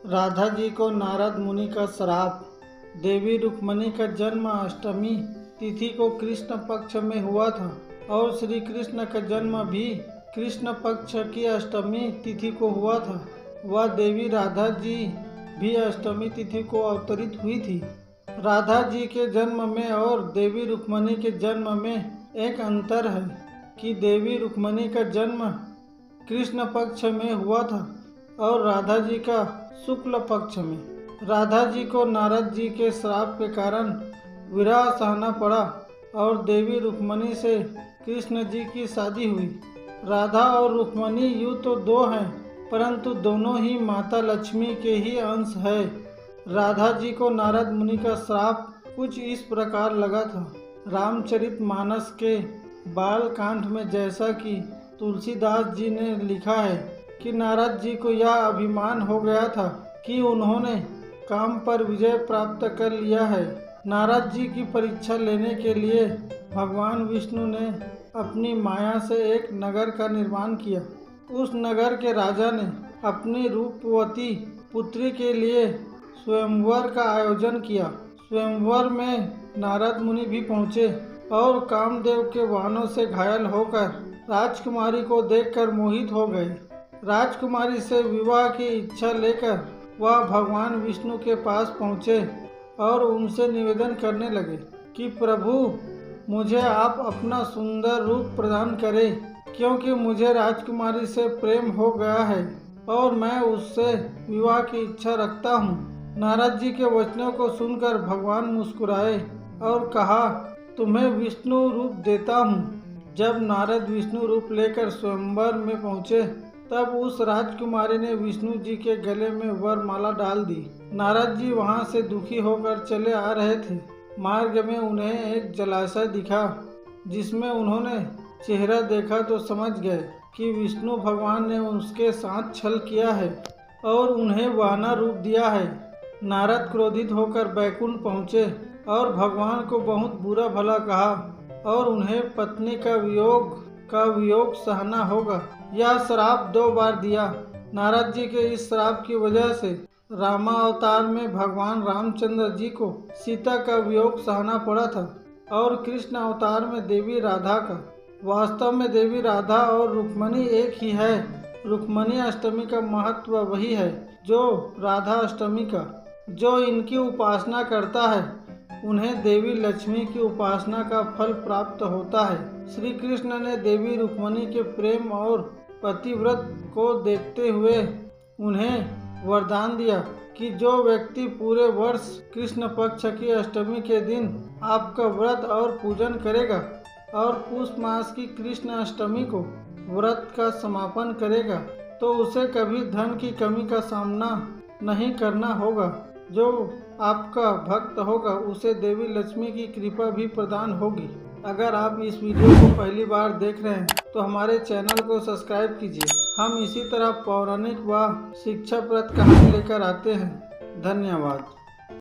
राधा जी को नारद मुनि का श्राप। देवी रुक्मणी का जन्म अष्टमी तिथि को कृष्ण पक्ष में हुआ था और श्री कृष्ण का जन्म भी कृष्ण पक्ष की अष्टमी तिथि को हुआ था। वह देवी राधा जी भी अष्टमी तिथि को अवतरित हुई थी। राधा जी के जन्म में और देवी रुक्मणी के जन्म में एक अंतर है कि देवी रुक्मणी का जन्म कृष्ण पक्ष में हुआ था और राधा जी का शुक्ल पक्ष में। राधा जी को नारद जी के श्राप के कारण विरह सहना पड़ा और देवी रुक्मणी से कृष्ण जी की शादी हुई। राधा और रुक्मणी यूँ तो दो हैं, परंतु दोनों ही माता लक्ष्मी के ही अंश है। राधा जी को नारद मुनि का श्राप कुछ इस प्रकार लगा था। रामचरितमानस के बाल कांड में जैसा कि तुलसीदास जी ने लिखा है कि नारद जी को यह अभिमान हो गया था कि उन्होंने काम पर विजय प्राप्त कर लिया है। नारद जी की परीक्षा लेने के लिए भगवान विष्णु ने अपनी माया से एक नगर का निर्माण किया। उस नगर के राजा ने अपनी रूपवती पुत्री के लिए स्वयंवर का आयोजन किया। स्वयंवर में नारद मुनि भी पहुँचे और कामदेव के बाणों से घायल होकर राजकुमारी को देखकर मोहित हो गए। राजकुमारी से विवाह की इच्छा लेकर वह भगवान विष्णु के पास पहुँचे और उनसे निवेदन करने लगे कि प्रभु, मुझे आप अपना सुंदर रूप प्रदान करें, क्योंकि मुझे राजकुमारी से प्रेम हो गया है और मैं उससे विवाह की इच्छा रखता हूँ। नारद जी के वचनों को सुनकर भगवान मुस्कुराए और कहा, तुम्हें विष्णु रूप देता हूँ। जब नारद विष्णु रूप लेकर स्वयंवर में पहुँचे तब उस राजकुमारी ने विष्णु जी के गले में वरमाला डाल दी। नारद जी वहाँ से दुखी होकर चले आ रहे थे। मार्ग में उन्हें एक जलाशय दिखा जिसमें उन्होंने चेहरा देखा तो समझ गए कि विष्णु भगवान ने उसके साथ छल किया है और उन्हें वानर रूप दिया है। नारद क्रोधित होकर बैकुंठ पहुँचे और भगवान को बहुत बुरा भला कहा और उन्हें पत्नी का वियोग सहना होगा। यह श्राप 2 बार दिया। नारद जी के इस श्राप की वजह से रामावतार में भगवान रामचंद्र जी को सीता का वियोग सहना पड़ा था और कृष्ण अवतार में देवी राधा का। वास्तव में देवी राधा और रुक्मणी एक ही है। रुक्मणी अष्टमी का महत्व वही है जो राधा अष्टमी का। जो इनकी उपासना करता है उन्हें देवी लक्ष्मी की उपासना का फल प्राप्त होता है। श्री कृष्ण ने देवी रुक्मणी के प्रेम और पतिव्रत को देखते हुए उन्हें वरदान दिया कि जो व्यक्ति पूरे वर्ष कृष्ण पक्ष की अष्टमी के दिन आपका व्रत और पूजन करेगा और पुष मास की कृष्ण अष्टमी को व्रत का समापन करेगा तो उसे कभी धन की कमी का सामना नहीं करना होगा। जो आपका भक्त होगा उसे देवी लक्ष्मी की कृपा भी प्रदान होगी। अगर आप इस वीडियो को पहली बार देख रहे हैं तो हमारे चैनल को सब्सक्राइब कीजिए। हम इसी तरह पौराणिक व शिक्षाप्रद कहानी लेकर आते हैं। धन्यवाद।